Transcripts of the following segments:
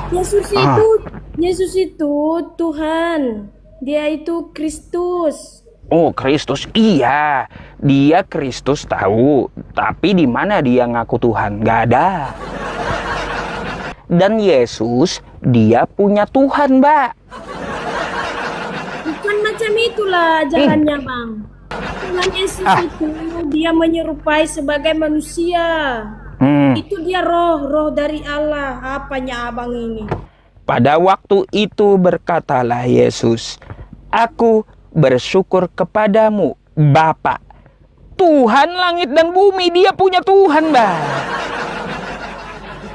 Yesus Ah, itu Yesus itu Tuhan. Dia itu Kristus. oh, Kristus. Iya, dia Kristus tahu. Tapi di mana dia ngaku Tuhan? Gak ada. Dan Yesus, dia punya Tuhan, Mbak. Bukan macam itulah Hmm. jalannya, Bang. Tuhan Yesus Ah, itu dia menyerupai sebagai manusia. hmm. Itu dia roh dari Allah. Apanya abang ini? Pada waktu itu berkatalah Yesus, "Aku bersyukur kepadamu, Bapa, Tuhan langit dan bumi." Dia punya Tuhan, Mbak.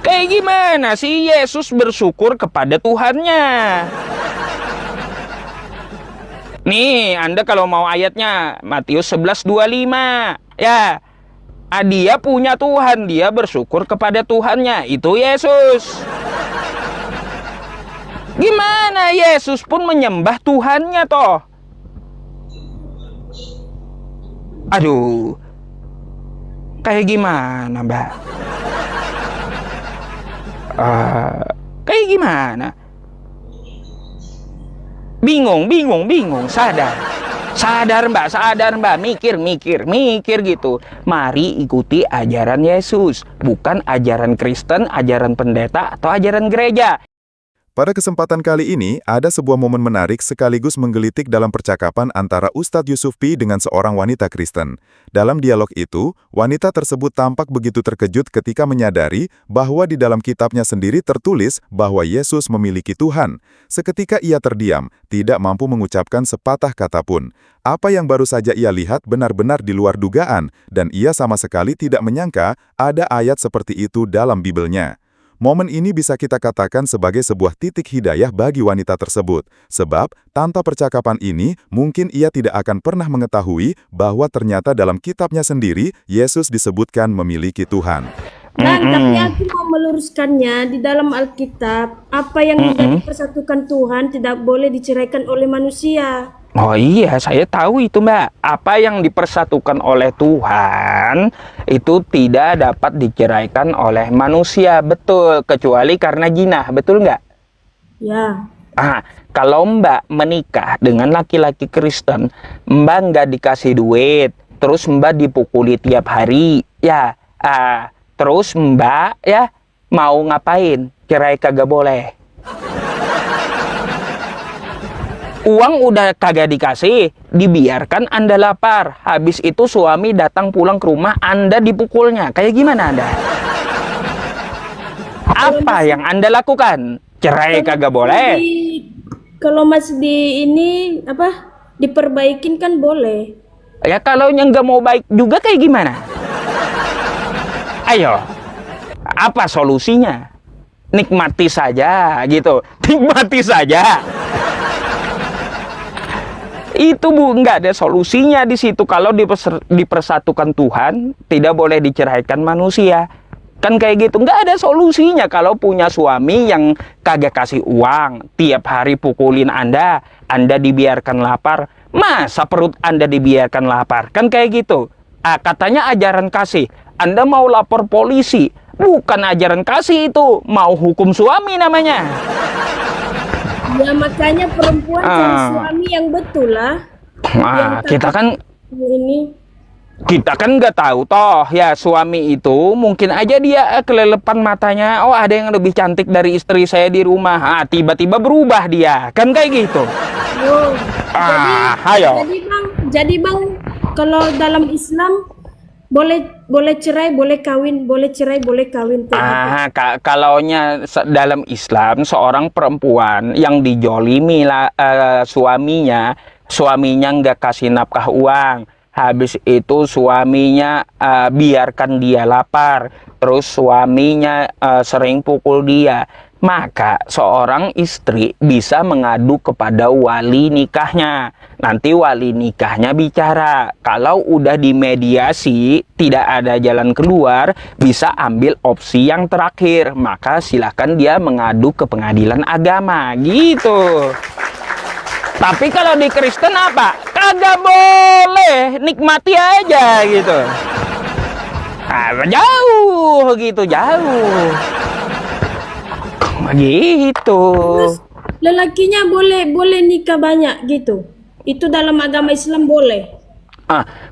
Kayak gimana sih Yesus bersyukur kepada Tuhannya? Nih, Anda kalau mau ayatnya, Matius 11:25. Ya, dia punya Tuhan, dia bersyukur kepada Tuhannya. Itu Yesus. Gimana Yesus pun menyembah Tuhannya toh? Aduh, kayak gimana, Mbak? Eh, kayak gimana? Bingung, sadar. Sadar Mbak, mikir gitu. Mari ikuti ajaran Yesus, bukan ajaran Kristen, ajaran pendeta, atau ajaran gereja. Pada kesempatan kali ini, ada sebuah momen menarik sekaligus menggelitik dalam percakapan antara Ustadz Yusufpi dengan seorang wanita Kristen. Dalam dialog itu, wanita tersebut tampak begitu terkejut ketika menyadari bahwa di dalam kitabnya sendiri tertulis bahwa Yesus memiliki Tuhan. Seketika ia terdiam, tidak mampu mengucapkan sepatah kata pun. Apa yang baru saja ia lihat benar-benar di luar dugaan, dan ia sama sekali tidak menyangka ada ayat seperti itu dalam Bibelnya. Momen ini bisa kita katakan sebagai sebuah titik hidayah bagi wanita tersebut, sebab tanpa percakapan ini mungkin ia tidak akan pernah mengetahui bahwa ternyata dalam kitabnya sendiri Yesus disebutkan memiliki Tuhan. Bang, tapi Mm-mm. aku mau meluruskannya di dalam Alkitab, apa yang sudah Mm-mm. dipersatukan Tuhan tidak boleh diceraikan oleh manusia. Oh iya, saya tahu itu, Mbak. Apa yang dipersatukan oleh Tuhan itu tidak dapat diceraikan oleh manusia, betul, kecuali karena jinah, betul nggak? Ya, Kalau Mbak menikah dengan laki-laki Kristen, Mbak nggak dikasih duit, terus Mbak dipukuli tiap hari, ya, terus Mbak ya mau ngapain? Cerai kagak boleh. Uang udah kagak dikasih, dibiarkan Anda lapar. Habis itu suami datang pulang ke rumah, Anda dipukulnya. Kayak gimana Anda? kalau Apa masih yang Anda lakukan? Cerai kalau kagak masih boleh. di kalau masih di ini apa diperbaikin kan boleh. Ya kalau yang nggak mau baik juga kayak gimana? Ayo, apa solusinya? Nikmati saja gitu. Nikmati saja. Itu Bu, nggak ada solusinya di situ. Kalau dipersatukan Tuhan, tidak boleh diceraikan manusia. Kan kayak gitu, nggak ada solusinya kalau punya suami yang kagak kasih uang, tiap hari pukulin Anda dibiarkan lapar, masa perut Anda dibiarkan lapar? Kan kayak gitu. Katanya ajaran kasih, Anda mau lapor polisi, bukan ajaran kasih itu, mau hukum suami namanya. Ya makanya perempuan cari Ah, suami yang betul lah, yang kita takut kan ini. nggak tahu toh ya, suami itu mungkin aja dia kelelepan matanya, oh ada yang lebih cantik dari istri saya di rumah, tiba-tiba berubah dia, kan kayak gitu. Oh, jadi Ayo. jadi bang kalau dalam Islam boleh boleh cerai boleh kawin boleh cerai boleh kawin kayak gitu. Kalaunya dalam Islam, seorang perempuan yang dijolimi lah, suaminya nggak kasih nafkah uang, habis itu suaminya biarkan dia lapar, terus suaminya sering pukul dia, maka seorang istri bisa mengadu kepada wali nikahnya. Nanti wali nikahnya bicara. Kalau udah dimediasi, tidak ada jalan keluar, bisa ambil opsi yang terakhir. Maka silahkan dia mengadu ke pengadilan agama. Gitu. Tapi kalau di Kristen apa? Kagak boleh. Nikmati aja gitu. Jauh gitu, jauh. Begitu. Terus lelakinya boleh nikah banyak gitu. Itu dalam agama Islam boleh.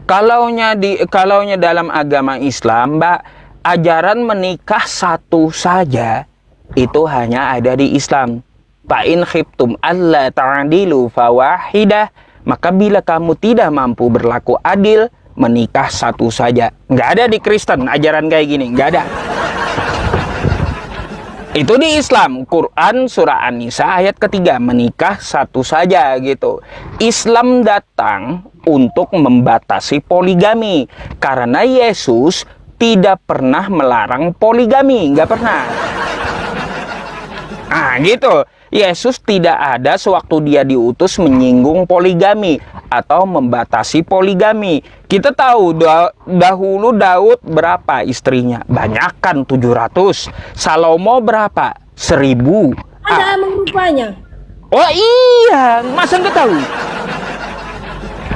Kalaunya dalam agama Islam, Mbak, ajaran menikah satu saja itu hanya ada di Islam. Fa in khiftum alla ta'dilu fawahidah, maka bila kamu tidak mampu berlaku adil, menikah satu saja. Nggak ada di Kristen ajaran kayak gini, nggak ada. Itu di Islam, Quran surah An-Nisa ayat ketiga, menikah satu saja gitu. Islam datang untuk membatasi poligami karena Yesus tidak pernah melarang poligami, nggak pernah. Gitu. Yesus tidak ada sewaktu dia diutus menyinggung poligami atau membatasi poligami. Kita tahu dahulu Daud berapa istrinya? Banyakan 700. Salomo berapa? 1000. Ada emang rupanya. Oh iya, masa nggak tahu?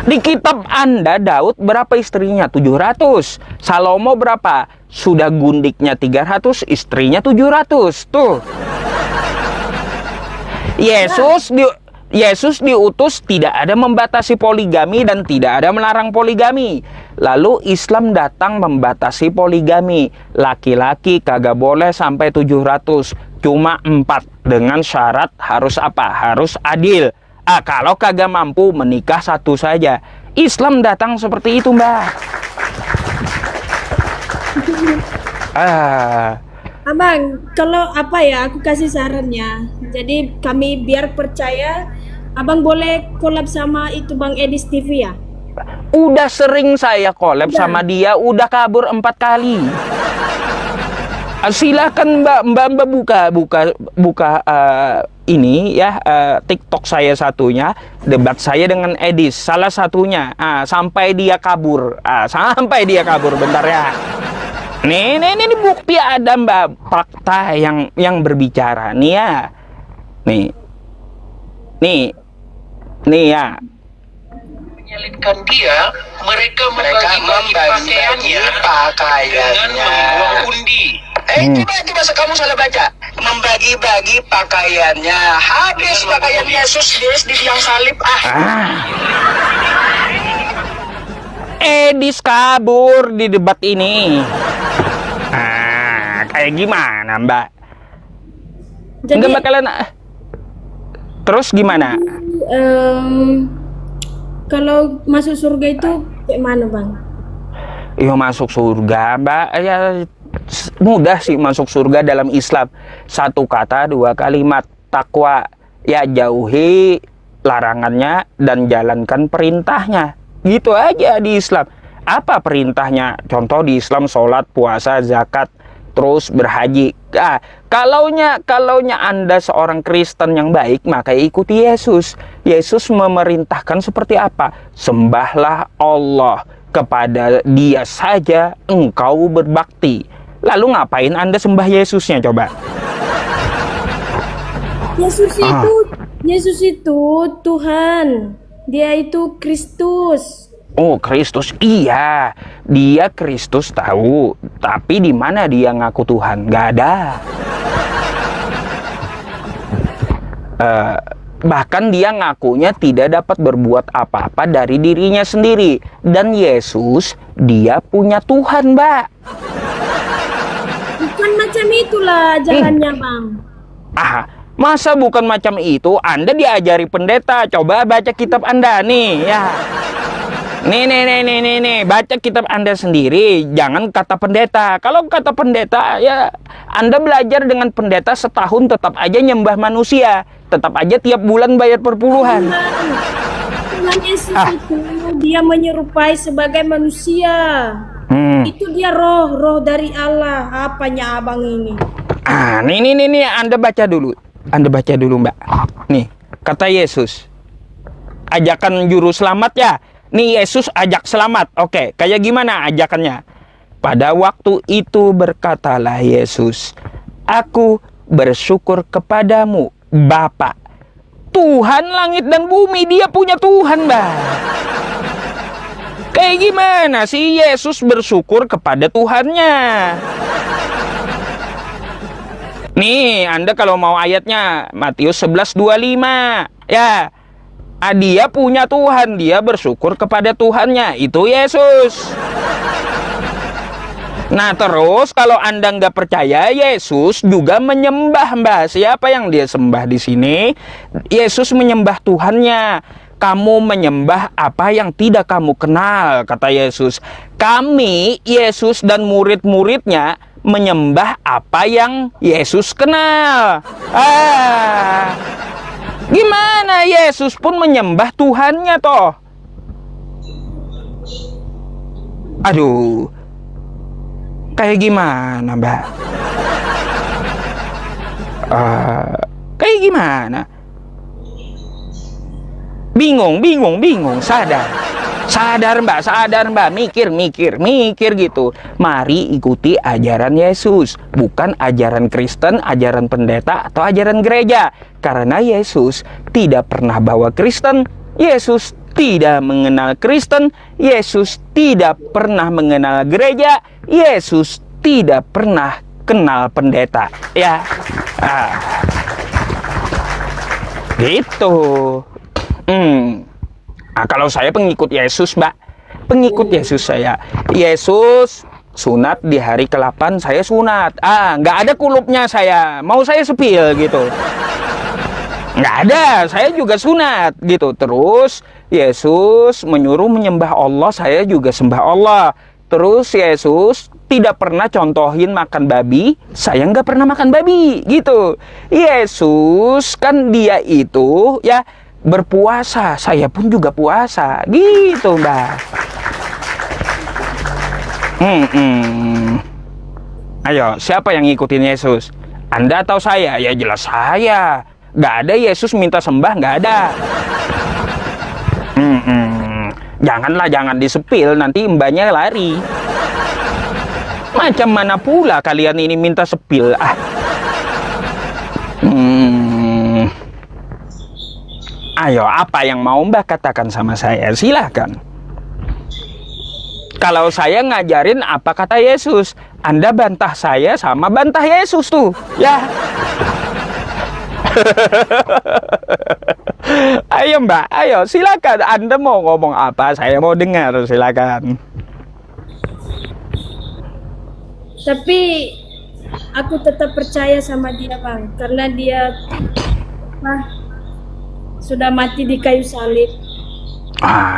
Di kitab Anda Daud berapa istrinya? 700. Salomo berapa? Sudah gundiknya 300, istrinya 700. Tuh. Yesus diutus tidak ada membatasi poligami dan tidak ada melarang poligami. Lalu Islam datang membatasi poligami. Laki-laki kagak boleh sampai 700, cuma 4 dengan syarat harus apa? Harus adil. Kalau kagak mampu menikah satu saja. Islam datang seperti itu, Mbak. Abang, kalau aku kasih sarannya. Jadi kami biar percaya, Abang boleh collab sama itu Bang Edis TV ya? Udah sering saya collab sama dia, udah kabur 4 kali. Silakan Mbak buka ini ya, TikTok saya satunya, debat saya dengan Edis, salah satunya, sampai dia kabur, bentar ya. Nih bukti ada, Mbak, fakta yang berbicara nih ya. Nih ya. Menyalibkan dia, mereka membagi pakaiannya dengan membuang undi. Tiba-tiba kamu salah baca. Membagi-bagi pakaiannya. Habis pakaian Yesus di tiang salib. Edis kabur di debat ini. Kayak gimana, Mbak? Jadi, Nggak bakalan. Terus gimana? Kalau masuk surga itu kayak mana, Bang? Iya, masuk surga, Mbak. Ya mudah sih masuk surga dalam Islam. 1 kata 2 kalimat, takwa. Ya, jauhi larangannya dan jalankan perintahnya. Gitu aja di Islam. Apa perintahnya? Contoh di Islam sholat, puasa, zakat, terus berhaji. Kalaunya Anda seorang Kristen yang baik, maka ikuti Yesus. Yesus memerintahkan seperti apa? Sembahlah Allah, kepada Dia saja engkau berbakti. Lalu ngapain Anda sembah Yesusnya coba? Yesus itu Tuhan. Dia itu Kristus. Oh, Kristus, iya. Dia Kristus tahu, tapi di mana dia ngaku Tuhan? Gak ada. Bahkan dia ngakunya tidak dapat berbuat apa-apa dari dirinya sendiri. Dan Yesus, dia punya Tuhan, Mbak. Bukan macam itulah jalannya, Bang. Masa bukan macam itu? Anda diajari pendeta. Coba baca kitab Anda nih, ya. Nih, baca kitab Anda sendiri, jangan kata pendeta. Kalau kata pendeta, ya Anda belajar dengan pendeta setahun tetap aja nyembah manusia, tetap aja tiap bulan bayar perpuluhan. Tuhan Yesus itu dia menyerupai sebagai manusia. Itu dia roh dari Allah. Apanya abang ini? Nih, Anda baca dulu. Mbak. Nih, kata Yesus, ajakan juru selamat ya. Nih Yesus ajak selamat. Oke, kayak gimana ajakannya? Pada waktu itu berkatalah Yesus, aku bersyukur kepadamu, Bapa, Tuhan langit dan bumi. Dia punya Tuhan, Mbak. Kayak gimana sih Yesus bersyukur kepada Tuhannya? Nih, Anda kalau mau ayatnya, Matius 11:25. Ya, dia punya Tuhan, dia bersyukur kepada Tuhannya, itu Yesus. Nah, terus kalau Anda nggak percaya, Yesus juga menyembah, Mbak. Siapa yang dia sembah di sini? Yesus menyembah Tuhannya. Kamu menyembah apa yang tidak kamu kenal, kata Yesus. Kami, Yesus dan murid-muridnya, menyembah apa yang Yesus kenal. Gimana Yesus pun menyembah Tuhannya toh? Aduh, kayak gimana, Mbak? Kayak gimana? Bingung, sadar Mbak, mikir gitu. Mari ikuti ajaran Yesus, bukan ajaran Kristen, ajaran pendeta, atau ajaran gereja. Karena Yesus tidak pernah bawa Kristen, Yesus tidak mengenal Kristen, Yesus tidak pernah mengenal gereja, Yesus tidak pernah kenal pendeta. Ya, gitu. Nah, kalau saya pengikut Yesus, Mbak, pengikut Yesus saya. Yesus sunat di hari ke-8, saya sunat. Nggak ada kulupnya saya. Mau saya sepil gitu. Nggak ada, saya juga sunat gitu. Terus Yesus menyuruh menyembah Allah, saya juga sembah Allah. Terus Yesus tidak pernah contohin makan babi, saya nggak pernah makan babi gitu. Yesus kan dia itu ya berpuasa, saya pun juga puasa gitu, Mbak. Ayo, siapa yang ngikutin Yesus? Anda atau saya? Ya jelas saya. Nggak ada Yesus minta sembah, nggak ada. Jangan disepil, nanti mbaknya lari. Macam mana pula kalian ini minta sepil? Ayo, apa yang mau Mbak katakan sama saya? Silahkan. Kalau saya ngajarin apa kata Yesus, Anda bantah saya sama bantah Yesus tuh, ya. Ayo Mbak, ayo silakan. Anda mau ngomong apa? Saya mau dengar, silakan. Tapi aku tetap percaya sama dia, Bang, karena dia sudah mati di kayu salib.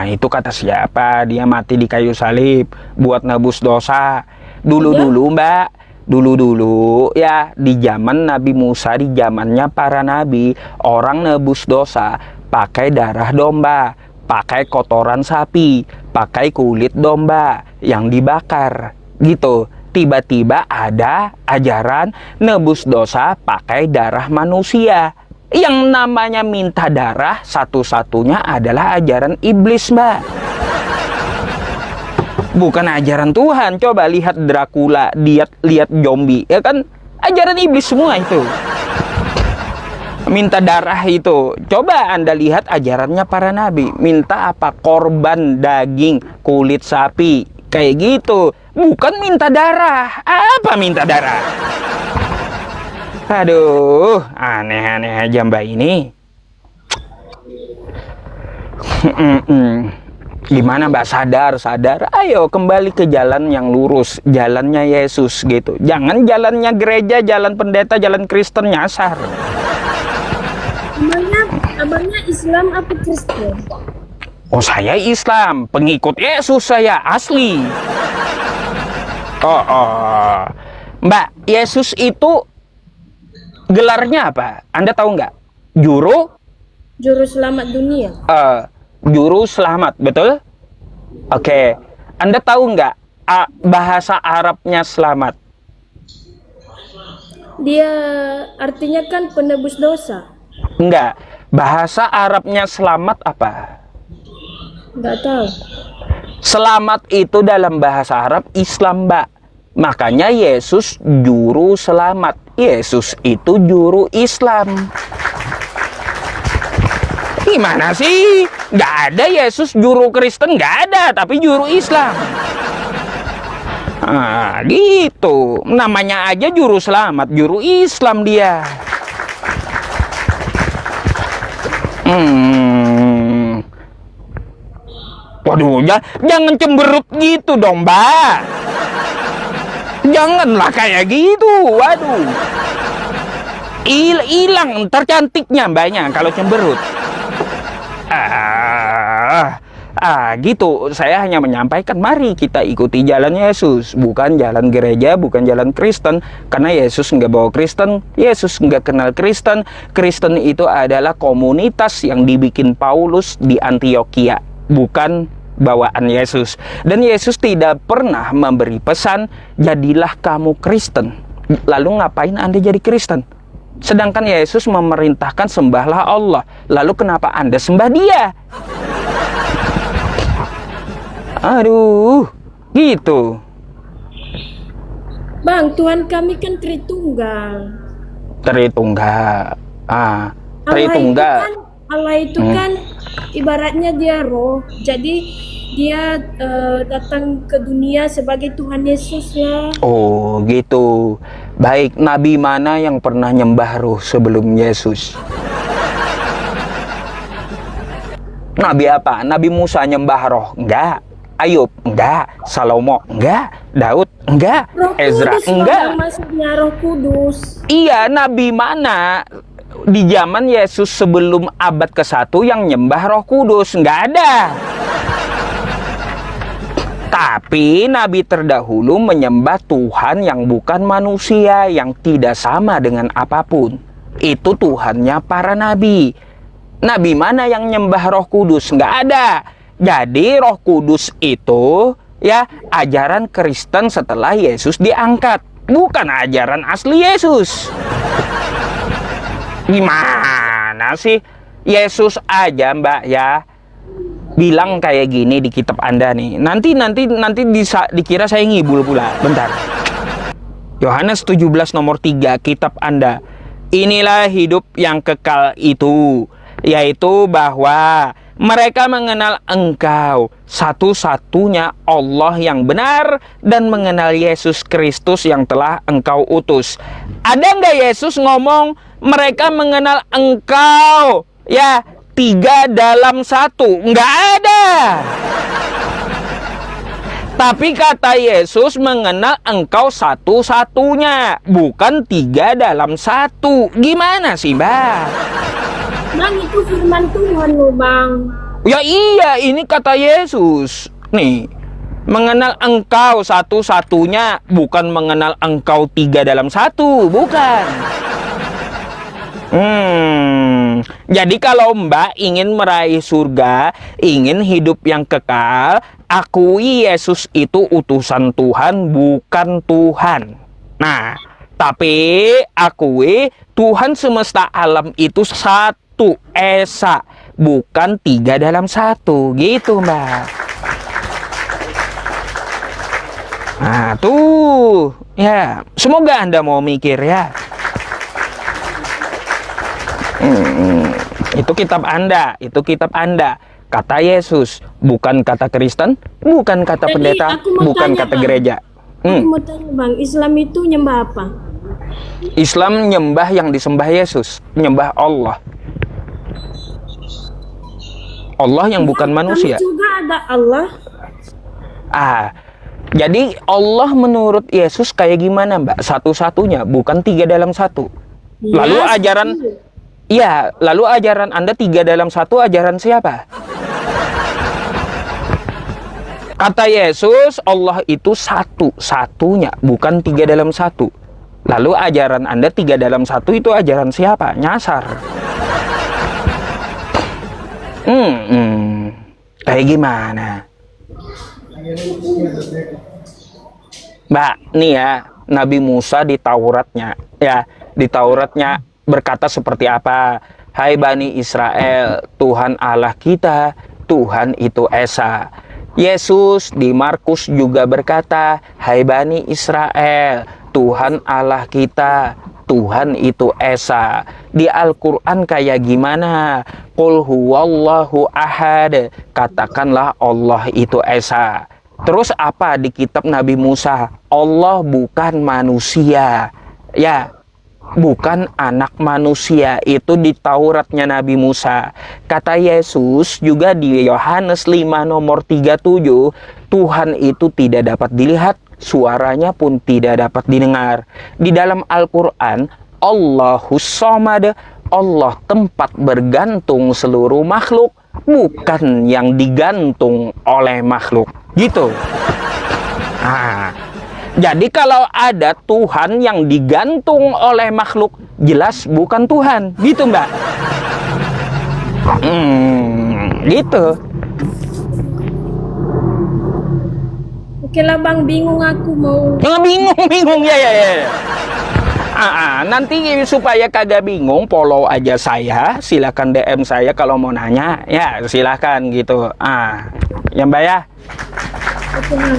Itu kata siapa? Dia mati di kayu salib buat nebus dosa. Dulu-dulu, Mbak. Dulu-dulu ya, di zaman Nabi Musa, di zamannya para nabi, orang nebus dosa pakai darah domba, pakai kotoran sapi, pakai kulit domba yang dibakar gitu. Tiba-tiba ada ajaran nebus dosa pakai darah manusia. Yang namanya minta darah satu-satunya adalah ajaran iblis, Mbak. Bukan ajaran Tuhan. Coba lihat Dracula, lihat zombie, ya kan ajaran iblis semua itu. Minta darah itu. Coba Anda lihat ajarannya para nabi. Minta apa? Korban daging, kulit sapi, kayak gitu. Bukan minta darah. Apa minta darah? Aduh, aneh-aneh aja Mbak ini. Gimana Mbak, sadar? Ayo kembali ke jalan yang lurus, jalannya Yesus gitu. Jangan jalannya gereja, jalan pendeta, jalan Kristen nyasar. Abangnya Islam apa Kristen? Oh, saya Islam, pengikut Yesus saya asli. Mbak, Yesus itu gelarnya apa? Anda tahu nggak? Juru selamat dunia. Juru selamat, betul? Oke. Anda tahu nggak bahasa Arabnya selamat? Dia artinya kan penebus dosa. Enggak. Bahasa Arabnya selamat apa? Nggak tahu. Selamat itu dalam bahasa Arab Islam, Mbak. Makanya Yesus juru selamat. Yesus itu juru Islam. Gimana sih? Nggak ada Yesus juru Kristen, nggak ada. Tapi juru Islam. Nah, gitu. Namanya aja juru selamat, juru Islam dia. Waduh, jangan cemberut gitu dong, Mbak. Janganlah kayak gitu. Waduh. Hilang tercantiknya Mbaknya kalau cemberut. Gitu. Saya hanya menyampaikan, mari kita ikuti jalan Yesus, bukan jalan gereja, bukan jalan Kristen. Karena Yesus nggak bawa Kristen, Yesus nggak kenal Kristen. Kristen itu adalah komunitas yang dibikin Paulus di Antioquia, bukan bawaan Yesus. Dan Yesus tidak pernah memberi pesan, jadilah kamu Kristen. Lalu ngapain Anda jadi Kristen? Sedangkan Yesus memerintahkan sembahlah Allah. Lalu kenapa Anda sembah Dia? Aduh, gitu. Bang, Tuhan kami kan Tritunggal. Tritunggal. Tritunggal. Allah itu kan ibaratnya dia roh. Jadi dia datang ke dunia sebagai Tuhan Yesus lah. Oh, gitu. Baik, nabi mana yang pernah nyembah roh sebelum Yesus? Nabi apa? Nabi Musa nyembah roh? Enggak. Ayub? Enggak. Salomo? Enggak. Daud? Enggak. Roh Ezra? Kudus, Enggak. Maksudnya Roh Kudus. Iya, nabi mana di zaman Yesus sebelum abad ke-1 yang nyembah Roh Kudus? Enggak ada. Tapi nabi terdahulu menyembah Tuhan yang bukan manusia, yang tidak sama dengan apapun. Itu Tuhannya para nabi. Nabi mana yang nyembah Roh Kudus? Nggak ada. Jadi Roh Kudus itu ya ajaran Kristen setelah Yesus diangkat, bukan ajaran asli Yesus. Gimana sih? Yesus aja Mbak ya bilang kayak gini di kitab Anda nih. Nanti dikira saya ngibul pula. Bentar. Yohanes 17 nomor 3 kitab Anda. Inilah hidup yang kekal itu, yaitu bahwa mereka mengenal Engkau satu-satunya Allah yang benar dan mengenal Yesus Kristus yang telah Engkau utus. Ada nggak Yesus ngomong mereka mengenal Engkau ya 3 dalam 1? Nggak ada. Tapi kata Yesus mengenal Engkau satu-satunya, bukan 3 dalam 1. Gimana sih, Mbak? Bang, itu firman Tuhan loh, Bang. Ya iya, ini kata Yesus. Nih, mengenal Engkau satu-satunya, bukan mengenal Engkau 3 dalam 1, bukan. Jadi kalau Mbak ingin meraih surga, ingin hidup yang kekal, akui Yesus itu utusan Tuhan, bukan Tuhan. Nah, tapi akui Tuhan semesta alam itu satu, esa, bukan 3 dalam 1, gitu Mbak. Nah tuh, ya, semoga Anda mau mikir ya. Itu kitab Anda, itu kitab Anda. Kata Yesus, bukan kata Kristen, bukan kata Jadi, pendeta, bukan tanya, kata Bang. gereja. Aku mau tanya, Bang, Islam itu nyembah apa? Islam nyembah yang disembah Yesus, nyembah Allah. Allah yang bukan manusia. Kami juga ada Allah. Jadi Allah menurut Yesus kayak gimana, Mbak? Satu-satunya, bukan 3 dalam 1. Lalu Ya, ajaran setuju. Iya, lalu ajaran Anda 3 dalam 1 ajaran siapa? Kata Yesus, Allah itu satu-satunya, bukan 3 dalam 1. Lalu ajaran Anda 3 dalam 1 itu ajaran siapa? Nyasar. Kayak gimana? Mbak, nih ya, Nabi Musa di Tauratnya, berkata seperti apa? Hai Bani Israel, Tuhan Allah kita, Tuhan itu Esa. Yesus di Markus juga berkata, hai Bani Israel, Tuhan Allah kita, Tuhan itu Esa. Di Al-Quran kayak gimana? Qul huwallahu ahad, katakanlah Allah itu Esa. Terus apa di kitab Nabi Musa? Allah bukan manusia. Ya, bukan anak manusia. Itu di Tauratnya Nabi Musa. Kata Yesus juga di Yohanes 5 nomor 37, Tuhan itu tidak dapat dilihat, suaranya pun tidak dapat didengar. Di dalam Al-Quran, Allahus Shomad, Allah tempat bergantung seluruh makhluk, bukan yang digantung oleh makhluk. Gitu. Nah, jadi kalau ada Tuhan yang digantung oleh makhluk, jelas bukan Tuhan. Gitu, Mbak. Gitu. Oke lah Bang, bingung aku mau. Jangan bingung ya. Nanti supaya kagak bingung, follow aja saya. Silakan DM saya kalau mau nanya. Ya, silakan gitu. Ya Mbak ya. Oke Bang.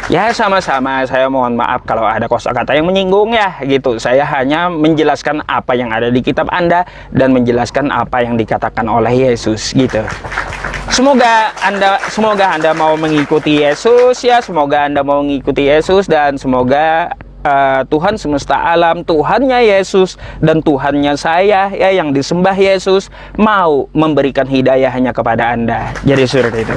Ya sama-sama, saya mohon maaf kalau ada kosakata yang menyinggung ya gitu. Saya hanya menjelaskan apa yang ada di kitab Anda dan menjelaskan apa yang dikatakan oleh Yesus gitu. Semoga Anda mau mengikuti Yesus ya, semoga Anda mau mengikuti Yesus dan semoga Tuhan semesta alam, Tuhannya Yesus dan Tuhannya saya ya yang disembah Yesus mau memberikan hidayahnya kepada Anda. Jadi seperti itu.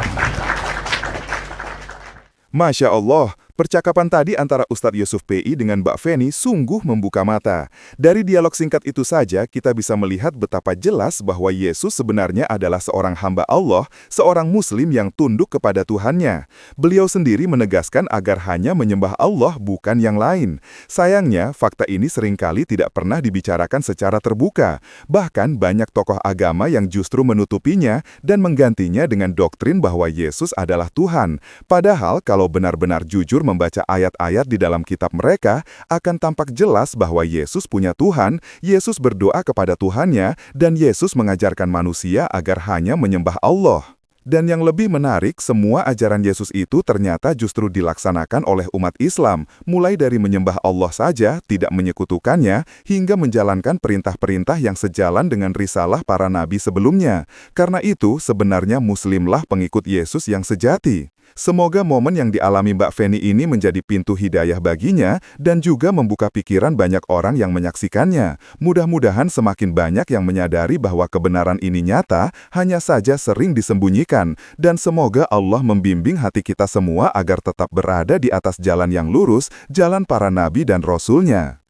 Masya Allah, percakapan tadi antara Ustadz Yusuf PI dengan Mbak Feni sungguh membuka mata. Dari dialog singkat itu saja, kita bisa melihat betapa jelas bahwa Yesus sebenarnya adalah seorang hamba Allah, seorang muslim yang tunduk kepada Tuhannya. Beliau sendiri menegaskan agar hanya menyembah Allah, bukan yang lain. Sayangnya, fakta ini seringkali tidak pernah dibicarakan secara terbuka. Bahkan banyak tokoh agama yang justru menutupinya dan menggantinya dengan doktrin bahwa Yesus adalah Tuhan. Padahal kalau benar-benar jujur membaca ayat-ayat di dalam kitab mereka, akan tampak jelas bahwa Yesus punya Tuhan, Yesus berdoa kepada Tuhannya, dan Yesus mengajarkan manusia agar hanya menyembah Allah. Dan yang lebih menarik, semua ajaran Yesus itu ternyata justru dilaksanakan oleh umat Islam, mulai dari menyembah Allah saja, tidak menyekutukannya, hingga menjalankan perintah-perintah yang sejalan dengan risalah para nabi sebelumnya. Karena itu, sebenarnya Muslimlah pengikut Yesus yang sejati. Semoga momen yang dialami Mbak Feni ini menjadi pintu hidayah baginya dan juga membuka pikiran banyak orang yang menyaksikannya. Mudah-mudahan semakin banyak yang menyadari bahwa kebenaran ini nyata, hanya saja sering disembunyikan. Dan semoga Allah membimbing hati kita semua agar tetap berada di atas jalan yang lurus, jalan para nabi dan rasul-Nya.